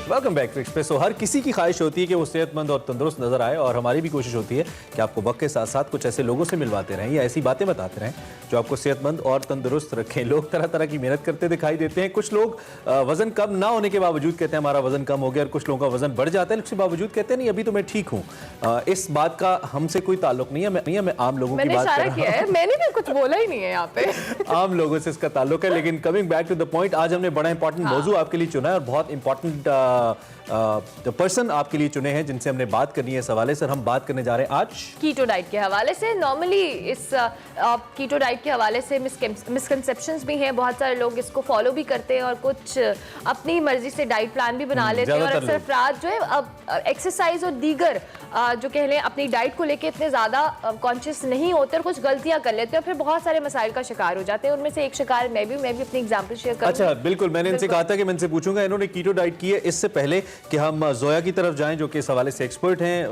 Welcome back to Expresso. हर किसी की ख्वाहिश होती है कि वो सेहतमंद और तंदुरुस्त नजर आए, और हमारी भी कोशिश होती है कि आपको वक्त के साथ साथ कुछ ऐसे लोगों से मिलवाते रहें या ऐसी बातें बताते रहें जो आपको सेहतमंद और तंदुरुस्त रखें। लोग तरह तरह की मेहनत करते दिखाई देते हैं। कुछ लोग वजन कम ना होने के बावजूद कहते हैं हमारा वजन कम हो गया, और कुछ लोगों का वजन बढ़ जाता है, उसके बावजूद कहते हैं नहीं अभी तो मैं ठीक हूँ। इस बात का हमसे कोई ताल्लुक नहीं है, मैं आम लोगों की बात कर रहा हूं। मैंने भी कुछ बोला ही नहीं है यहाँ पे। आम लोगों से इसका ताल्लुक है। लेकिन coming back to the point, आज हमने बड़ा इंपॉर्टेंट मौजू आपके लिए चुना है, और बहुत इंपॉर्टेंट पर्सन आपके लिए चुने हैं जिनसे हमने बात करनी है इस हवाले से। हम बात करने जा रहे हैं आज कीटो डाइट के हवाले से। नॉर्मली इस कीटो डाइट के हवाले से मिसकंसेप्शंस भी हैं। बहुत सारे लोग इसको फॉलो भी करते हैं और कुछ अपनी मर्जी से डाइट प्लान भी बना लेते हैं, और अक्सर अफराद जो है अब एक्सरसाइज और दीगर जो कह लें अपनी डाइट को लेके इतने ज़्यादा कॉन्शियस नहीं होते और कुछ गलतियां कर लेते हैं, और फिर बहुत सारे मसाइल का शिकार हो जाते हैं। उनमें से एक शिकार मैं भी अपनी एग्जाम्पल शेयर करूंगी। अच्छा, बिल्कुल। मैंने इनसे कहा था कि मैं इनसे पूछूंगा, इन्होंने कीटो डाइट की है। इससे पहले कि हम जोया की तरफ जाएं जो कि इस हवाले से एक्सपर्ट हैं,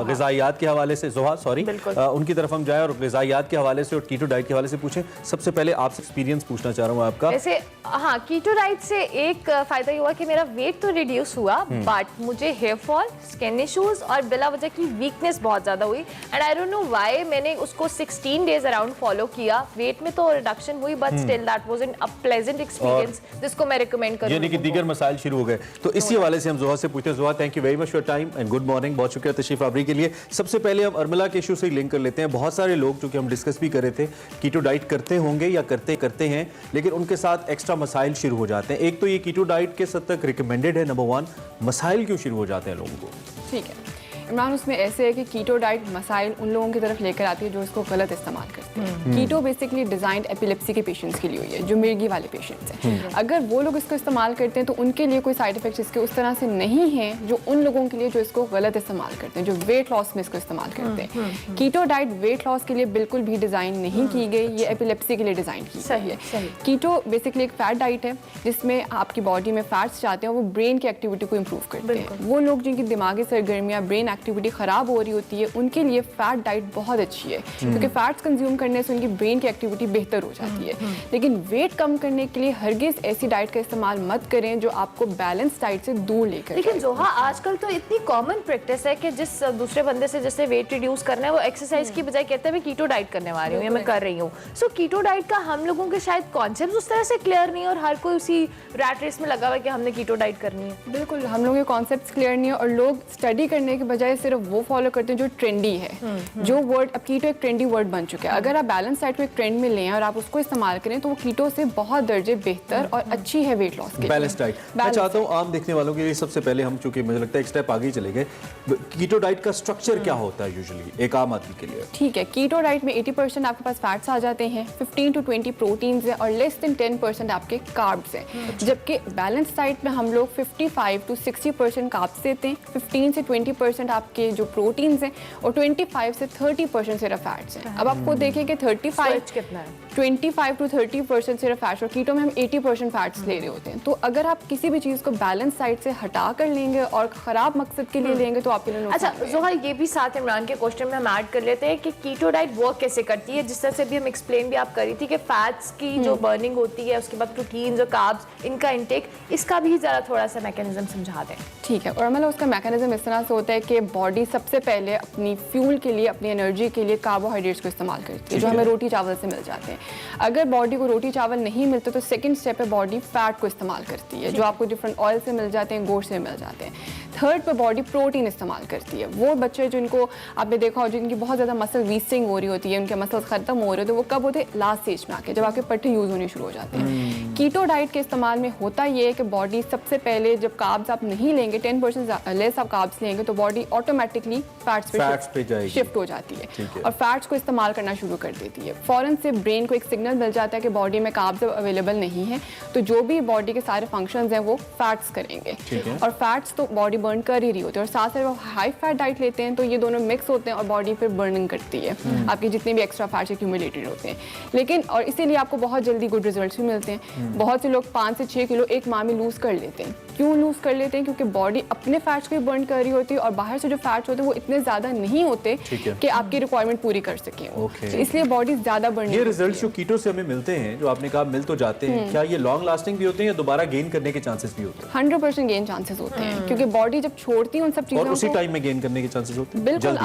ग़िज़ाइयात के हवाले से, जोहा सॉरी, उनकी तरफ हम जाएं और ग़िज़ाइयात के हवाले से और कीटो डाइट के हवाले से पूछें। सबसे पहले आपसे एक्सपीरियंस पूछना चाह रहा हूँ आपका। वैसे हाँ, कीटो डाइट से एक फ़ायदा ये हुआ कि मेरा वेट तो रिड्यूस हुआ, बट मुझे हेयर फॉल, स्किन इश्यूज और बिला वजह की वीकनेस बहुत ज़्यादा हुई। And I don't know why मैंने उसको 16 डेज अराउंड फॉलो किया। वेट में तो रिडक्शन हुई, but still that wasn't a pleasant experience जिसको मैं रिकमेंड करूँगी। यानी कि दीगर मसाइल शुरू हो गए। तो इसी हवाले से हम जोहा से पूछते हैं। जोहा, thank you very much for time and good morning. बहुत शुक्रिया तशरीफ आवरी के लिए। सबसे पहले हम अर्मिला के इशू से लिंक कर लेते हैं। बहुत सारे लोग जो कि हम डिस्कस भी कर रहे थे, कीटो डाइट करते होंगे या करते हैं, लेकिन उनके साथ एक्स्ट्रा मसाइल शुरू हो जाते हैं। एक तो ये कीटो डाइट के सद तक रिकमेंडेड है, नंबर 1, मसाइल क्यों शुरू हो जाते हैं लोगों को? ठीक है इमरान, उसमें ऐसे है कि कीटो डाइट मसाइल उन लोगों की तरफ लेकर आती है जो इसको गलत इस्तेमाल करते हैं। कीटो बेसिकली डिजाइंड एपिलेप्सी के पेशेंट्स के लिए हुई है, जो मिर्गी वाले पेशेंट्स हैं। अगर वो लोग इसको इस्तेमाल करते हैं तो उनके लिए कोई साइड इफेक्ट्स इसके उस तरह से नहीं हैं जो उन लोगों के लिए जो इसको गलत इस्तेमाल करते हैं, जो वेट लॉस में इसको इस्तेमाल करते हैं। कीटो डाइट वेट लॉस के लिए बिल्कुल भी डिज़ाइन नहीं की गई, ये एपिलेप्सी के लिए डिज़ाइन की गई है। कीटो बेसिकली एक फैट डाइट है जिसमें आपकी बॉडी में फैट्स जाते हैं, वो ब्रेन की एक्टिविटी को इम्प्रूव करते हैं। वो लोग जिनकी दिमागी सरगर्मियाँ, ब्रेन एक्टिविटी खराब हो रही होती है, उनके लिए फैट डाइट बहुत अच्छी है, क्योंकि फैट्स कंज्यूम करने से उनकी ब्रेन की एक्टिविटी बेहतर हो जाती है। लेकिन वेट कम करने के लिए हरगिज ऐसी डाइट का इस्तेमाल मत करें जो आपको बैलेंस डाइट से दूर लेकर। लेकिन जोहा, आजकल तो इतनी कॉमन प्रैक्टिस है कि जिस दूसरे बंदे से जैसे वेट रिड्यूस करना है, वो एक्सरसाइज की बजाय कहते हैं मैं कीटो डाइट करने वाली हूँ या मैं कर रही हूँ। सो कीटो डाइट का हम लोगों के शायद कॉन्सेप्ट उस तरह से क्लियर नहीं है, और हर कोई उसी रैट रेस में लगा हुआ है कि हमने कीटो डाइट करनी है। बिल्कुल, हम लोगों के कॉन्सेप्ट क्लियर नहीं है, और लोग स्टडी करने के बजाय सिर्फ वो फॉलो करते हैं जो ट्रेंडी है। जो वर्ड, अब कीटो एक ट्रेंडी वर्ड बन चुका है। अगर आप बैलेंस डाइट को एक ट्रेंड में लें और आप उसको इस्तेमाल करें तो वो कीटो से बहुत दर्जे बेहतर और अच्छी है वेट लॉस के लिए। बैलेंस डाइट मैं चाहता हूं आम देखने वालों के लिए सबसे पहले हम, चूंकि मुझे लगता है एक स्टेप आगे ही चले गए, कीटो डाइट का स्ट्रक्चर क्या होता है यूजुअली एक आम आदमी के लिए? ठीक है, कीटो डाइट में 80% आपके पास फैट्स आ जाते हैं, 15 to 20 प्रोटीन्स है, और लेस देन 10% आपके कार्ब्स हैं। जबकि बैलेंस डाइट में हम लोग 55 to 60% कार्ब्स देते हैं, 15 से 20% आपके जो प्रोटीन्स हैं, और 25 से 30% सिर्फ फैट्स हैं। अब आपको देखें कि 25 कितना है, 25 to 30% सिर्फ फैट्स, और कीटो में हम 80% फैट्स ले रहे होते हैं। तो अगर आप किसी भी चीज़ को बैलेंस डाइट से हटा कर लेंगे और ख़राब मकसद के लिए लेंगे तो आपके लिए अच्छा जोहा, ये भी साथ इमरान के क्वेश्चन में हम ऐड कर लेते हैं कि कीटो डाइट वर्क कैसे करती है, जिस तरह से भी हम एक्सप्लेन भी आप करी थी कि फैट्स की जो बर्निंग होती है, उसके बाद प्रोटीन्स और कार्ब्स, इनका इंटेक, इसका भी ज़रा थोड़ा सा मैकेनिज्म समझा दें। ठीक है, और मतलब उसका मैकेनिज्म इस तरह से होता है कि बॉडी सबसे पहले अपनी फ्यूल के लिए, अपनी एनर्जी के लिए कार्बोहाइड्रेट्स को इस्तेमाल करती है, जो हमें रोटी चावल से मिल जाते हैं। अगर बॉडी को रोटी चावल नहीं मिलते तो सेकंड स्टेप पे बॉडी फैट को इस्तेमाल करती है, जो आपको डिफरेंट ऑयल से मिल जाते हैं, गोश्त से मिल जाते हैं। थर्ड पे बॉडी प्रोटीन इस्तेमाल करती है। वो बच्चे जिनको आपने देखा हो, जिनकी बहुत ज़्यादा मसल वीस्टिंग हो रही होती है, उनके मसल्स ख़त्म हो रहे होते हैं, वो कब होते हैं? लास्ट स्टेज में आके, जब आपके पट्टे यूज़ होने शुरू हो जाते हैं। कीटो डाइट के इस्तेमाल में होता ये है कि बॉडी सबसे पहले जब कार्ब्स आप नहीं लेंगे, 10% लेस आप कार्ब्स लेंगे, तो बॉडी ऑटोमेटिकली फैट्स पे शिफ्ट हो जाती है और फैट्स को इस्तेमाल करना शुरू कर देती है। फ़ौरन से ब्रेन को एक सिग्नल मिल जाता है कि बॉडी में कार्ब्स अवेलेबल नहीं है, तो जो भी बॉडी के सारे फंक्शंस हैं वो फैट्स करेंगे, और फैट्स तो बॉडी बर्न कर ही रही होती है, और साथ साथ वो हाई फैट डाइट लेते हैं तो ये दोनों मिक्स होते हैं और बॉडी फिर बर्निंग करती है आपके जितने भी एक्स्ट्रा फैट्स एक्यूमुलेटेड होते हैं। लेकिन और इसीलिए आपको बहुत जल्दी गुड रिजल्ट्स भी मिलते हैं। बहुत से लोग 5 से 6 किलो एक माह में लूज़ कर लेते हैं, क्यों लूज़ कर लेते हैं? क्योंकि बॉडी अपने फैट्स को बर्न कर रही होती है और बाहर से जो फैट्स होते हैं वो इतने ज़्यादा नहीं होते कि आपकी रिक्वायरमेंट पूरी कर सकें। तो इसलिए बॉडी ज़्यादा बर्न। ये रिजल्ट जो कीटो से हमें मिलते हैं, जो आपने कहा मिल तो जाते हैं, क्या ये लॉन्ग लास्टिंग भी होते हैं या दोबारा गेन करने के चांसेस भी होते हैं? 100% गेन चांसेस होते हैं, क्योंकि बॉडी जब छोड़ती है उन सब चीज़ों और को उसी टाइम में गेन करने के चांसेस होते हैं? बिल्कुल।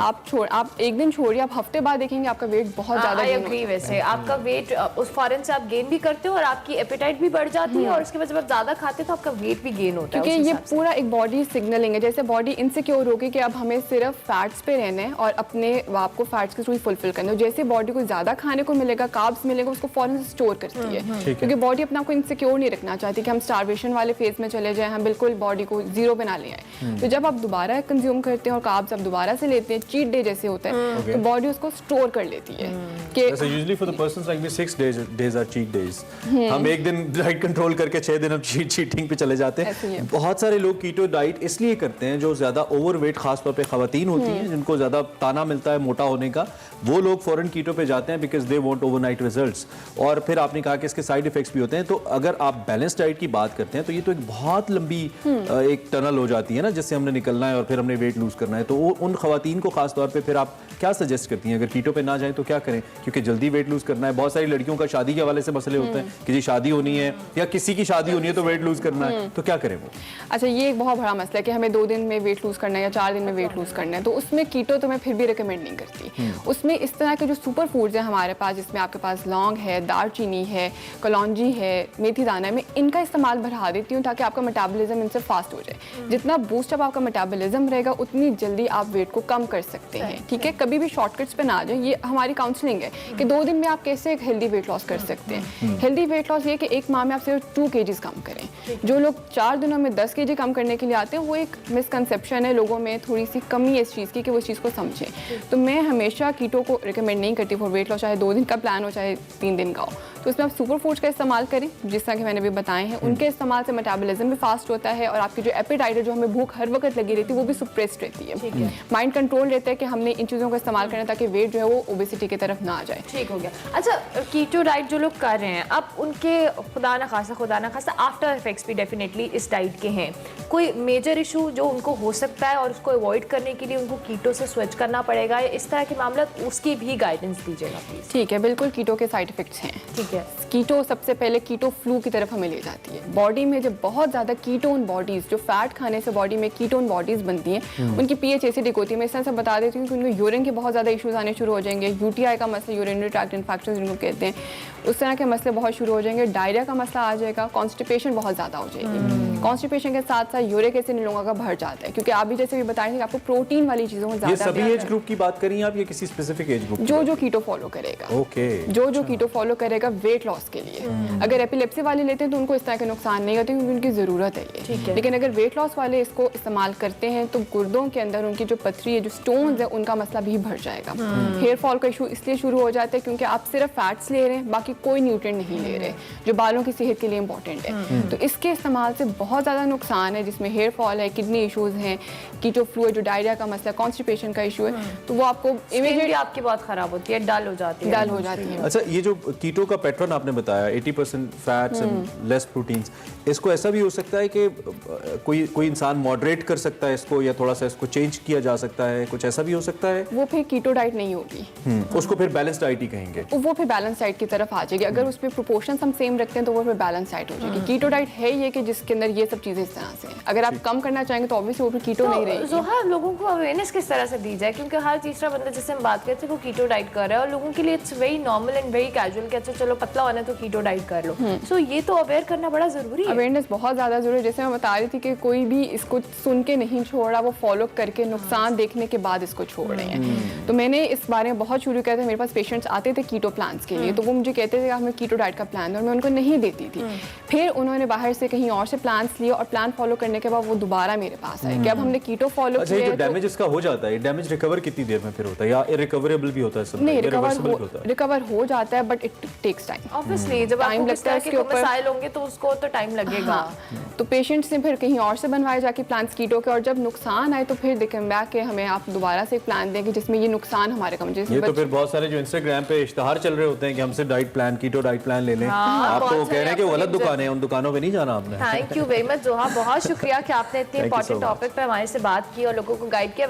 आप एक दिन छोड़िए, आप हफ्ते बाद देखेंगे आपका वेट बहुत ज़्यादा आई एग्री। वैसे आपका वेट उस फौरन से आप गेन भी करते हो और आपकी एपेटाइट भी बढ़ जाती है और उसके बाद जब आप ज़्यादा खाते हो तो आपका वेट भी गेन होता है। क्योंकि ये पूरा एक बॉडी सिग्नलिंग है। जैसे बॉडी इनसिक्योर होगी कि अब हमें सिर्फ फैट्स पे रहना है और अपने आपको फैट्स के थ्रू ही फुलफिल करना है। जैसे बॉडी को ज़्यादा खाने को मिलेगा, कार्ब्स मिलेगा, उसको फौरन से स्टोर करती है, क्योंकि बॉडी अपने आप को इनसिक्योर नहीं रखना चाहती कि हम स्टारवेशन वाले फेज में चले जाएं, हम बिल्कुल बॉडी को जीरो पे ना ले आए। तो जब आप दोबारा कंज्यूम करते हैं और कार्ब्स आप दोबारा से लेते हैं, चीट डे जैसे होता है, तो बॉडी उसको स्टोर कर लेती है कि usually for the persons like me 6 days are cheat days. हम एक दिन डाइट कंट्रोल करके 6 दिन हम चीटिंग पे चले जाते हैं। बहुत सारे लोग कीटो डाइट इसलिए करते हैं जो ज्यादा ओवरवेट, खासतौर पे खवातीन होती हैं जिनको ज्यादा ताना मिलता है मोटा होने का, वो लोग फौरन कीटो पे जाते हैं because they want overnight results. और फिर आपने कहा कि इसके साइड इफेक्ट्स भी होते हैं। तो अगर आप बैलेंस डाइट की बात करते हैं तो ये तो एक बहुत लंबी एक टनल हो जाती है ना, जिससे हमने निकलना है और फिर हमने वेट लूज करना है। तो उन खवातीन को खासतौर पे फिर आप क्या सजेस्ट करती हैं अगर कीटो पे ना जाए तो क्या करें? क्योंकि जल्दी वेट लूज करना है। बहुत सारी लड़कियों का शादी के हवाले से मसले होते हैं कि जी शादी होनी है या किसी की शादी होनी है तो वेट लूज करना है, तो क्या करें वो? अच्छा, ये एक बहुत बड़ा मसला है कि हमें 2 दिन में वेट लूज करना है या 4 दिन में वेट लूज करना है। तो उसमें कीटो तो मैं फिर भी रिकमेंड नहीं करती। उसमें इस तरह के जो सुपर फूड्स हैं हमारे पास, जिसमें आपके पास लौंग है, दालचीनी है, कलौंजी है, मेथी दाना है, मैं इनका इस्तेमाल बढ़ा देती हूँ ताकि आपका मेटाबॉलिज्म इनसे फास्ट हो जाए। जितना बूस्ट अप आपका मेटाबॉलिज्म रहेगा उतनी जल्दी आप वेट को कम कर सकते हैं। ठीक है, कभी भी शॉर्टकट्स पे ना आ जाए। ये हमारी काउंसलिंग है कि 2 दिन में आप कैसे एक हेल्दी वेट लॉस कर सकते हैं। हेल्दी वेट लॉस ये कि एक माह में आप सिर्फ 2 kg कम करें। जो लोग 4 दिनों में 10 kg कम करने के लिए आते हैं, वो एक मिसकंसेप्शन है लोगों में, थोड़ी सी कमी है इस चीज़ की कि वो इस चीज़ को समझें। तो मैं हमेशा कीटो को रिकमेंड नहीं करती फॉर वेट लॉस, चाहे 2 दिन का प्लान हो चाहे 3 दिन का हो। तो उसमें आप सुपर फूड्स का इस्तेमाल करें जिस तरह के मैंने भी बताए हैं। उनके इस्तेमाल से मेटाबॉलिज्म भी फास्ट होता है और आपकी जो एपेटाइट है, जो हमें भूख हर वक्त लगी रहती है, वो भी सुप्रेस्ड रहती है। माइंड कंट्रोल रहता है कि हमने इन चीज़ों का इस्तेमाल करना ताकि वेट जो है वो ओबेसिटी की तरफ ना आ जाए। ठीक हो गया। अच्छा, कीटो डाइट जो लोग कर रहे हैं अब उनके खुदा ना खासा आफ्टर इफेक्ट्स भी डेफिनेटली इस डाइट के हैं। कोई मेजर इशू जो उनको हो सकता है और उसको अवॉइड करने के लिए उनको कीटो से स्विच करना पड़ेगा, इस तरह के मामला, उसकी भी गाइडेंस दीजिएगा प्लीज। ठीक है, बिल्कुल कीटो के साइड इफेक्ट्स हैं। ठीक है। कीटो सबसे पहले कीटो फ्लू की तरफ हमें ले जाती है। बॉडी में जब बहुत ज़्यादा कीटोन बॉडीज़, जो फैट खाने से बॉडी में कीटोन बॉडीज़ बनती हैं, उनकी पीएच एसिडिक होती है। मैं इस तरह से बता देती हूँ कि उनको यूरिन के बहुत ज़्यादा इशूज़ आने शुरू हो जाएंगे। यूटीआई का मसला, यूरिनरी ट्रैक्ट इन्फेक्शन जिनको कहते हैं, उस तरह के मसले बहुत शुरू हो जाएंगे। डायरिया का मसला आ जाएगा, कॉन्स्टिपेशन बहुत ज़्यादा हो जाएगी। कॉन्स्टिपेशन के साथ साथ यूरिक एसिड इन लोगों का बढ़ जाता है, क्योंकि आप भी जैसे भी बताएं कि आपको प्रोटीन वाली चीज़ों में ज़्यादा। ये सभी एज ग्रुप की बात करें आप या किसी स्पेसिफिक एज ग्रुप? जो कीटो फॉलो करेगा। ओके। जो कीटो फॉलो करेगा वेट लॉस के लिए। अगर एपिलेप्सी वाले लेते हैं तो उनको इस तरह के नुकसान नहीं होते क्योंकि उनकी ज़रूरत है ये। लेकिन अगर वेट लॉस वाले इसको इस्तेमाल करते हैं तो गुर्दों के अंदर उनकी जो पथरी है, जो स्टोन्स है, उनका मसला भी बढ़ जाएगा। हेयर फॉल का इशू इसलिए शुरू हो जाता है क्योंकि आप सिर्फ फैट्स ले रहे हैं, बाकी कोई न्यूट्रिएंट नहीं ले रहे, जो बालों की सेहत के लिए इंपॉर्टेंट है। तो इसके इस्तेमाल से बहुत ज़्यादा नुकसान है, जिसमें हेयर फॉल है, किडनी इशूज़ हैं, कीटो फ्लू है, जो डायरिया का मसला, कॉन्स्टिपेशन का इशू है, तो वो आपको इमीडिएटली आपकी बहुत खराब होती है, डल हो जाती है। अच्छा, ये जो कीटो का पैटर्न आपने बताया 80% फैट्स एंड लेस प्रोटीन्स, इसको ऐसा भी हो सकता है कि कोई इंसान मॉडरेट कर सकता है इसको या थोड़ा सा इसको चेंज किया जा सकता है, कुछ ऐसा भी हो सकता है? वो फिर कीटो डाइट नहीं होगी, उसको फिर बैलेंस डाइट ही कहेंगे। वो फिर बैलेंस डाइट की तरफ आ जाएगी। अगर उसमें प्रोपोर्शंस हम सेम रखते हैं तो वो फिर बैलेंस डाइट हो जाएगी। कीटो डाइट है ये कि जिसके अंदर ये सब चीज़ें इस तरह से हैं। अगर आप कम करना चाहेंगे तो ऑब्वियसली वो फिर कीटो नहीं रहेगी। ज़ोहा, लोगों को अवेयरनेस किस तरह से दी जाए, क्योंकि हर तीसरा बंदा जिससे हम बात करते हैं वो कीटो डाइट कर रहा है और लोगों के लिए it's very normal and very casual कि अच्छा चलो पतला होना है तो कीटो डाइट कर लो। सो ये तो अवेयर करना बड़ा ज़रूरी है। अवेयरनेस बहुत ज़्यादा ज़रूरी है। जैसे मैं बता रही थी कि कोई भी इसको सुन के नहीं छोड़ रहा, वो फॉलो करके नुकसान देखने के बाद इसको छोड़ रहे हैं। तो मैंने इस बारे में बहुत शुरू किया था। मेरे पास पेशेंट्स आते थे कीटो प्लान्स के लिए, तो वो मुझे कहते थे कि हमें कीटो डाइट का प्लान है, और मैं उनको नहीं देती थी। फिर उन्होंने बाहर से कहीं और से प्लान्स लिए और प्लान फॉलो करने के बाद वो दोबारा मेरे पास आए कि अब हमने कीटो फॉलो किया। अच्छा, जो डैमेज इसका हो जाता है, डैमेज रिकवर कितनी देर में फिर होता है या इरिकवरेबल भी होता है? नहीं, रिकवर हो जाता है but it takes time. Obviously जब आपको किस तरह के मसाइल होंगे तो उसको तो टाइम लगेगा। तो पेशेंट्स ने फिर कहीं और से बनवाए जाके प्लान्स कीटो के, और जब नुकसान आए तो फिर दे कम बैक के हमें आप दोबारा से एक प्लान देंगे जिसमें ये नुकसान हमारे कम। ये तो फिर बहुत सारे जो इंस्टाग्राम पे इश्तहार चल रहे होते हैं कि हमसे diet plan, keto diet plan ले लें। आप तो कह रहे हैं कि वो गलत दुकान है, उन दुकानों पे नहीं जाना आपने। थैंक यू वेरी मच जोहा, बहुत शुक्रिया कि आपने इतनी इंपॉर्टेंट टॉपिक पे हमारे से बात की और लोगों को गाइड किया।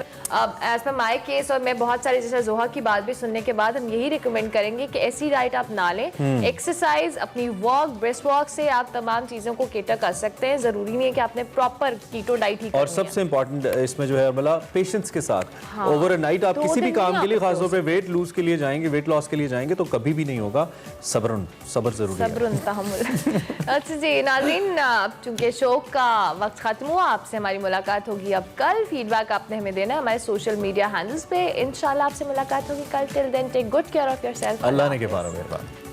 एज पर माय केस, और मैं बहुत सारे जैसे जोहा की बात भी सुनने के बाद हम यही रिकमेंड करेंगे कि ऐसी डाइट आप ना लें। एक्सरसाइज, अपनी वॉक, ब्रेस्ट वॉक से आप तमाम चीजों को केटर कर सकते हैं। जरूरी नहीं है कि आपने प्रॉपर कीटो डाइट ही करनी है। और सबसे इम्पोर्टेंट इसमें जो है मतलब पेशेंस के साथ, ओवरनाइट आप किसी भी काम के लिए, खासतौर पे वेट लूज के लिए जाएंगे, वेट लॉस के लिए जाएंगे तो कभी भी नहीं होगा। सब्र जरूरी है। सब्र तहम्मुल। अच्छा जी नाज़रीन, अब चूंकि शो का वक्त खत्म हुआ, आपसे हमारी मुलाकात होगी अब कल। फीडबैक आपने हमें देना है हमारे सोशल मीडिया हैंडल्स पे। इंशाल्लाह आपसे मुलाकात होगी कल। Till then take good care of yourself. अल्लाह ने के बारे में मेहरबान।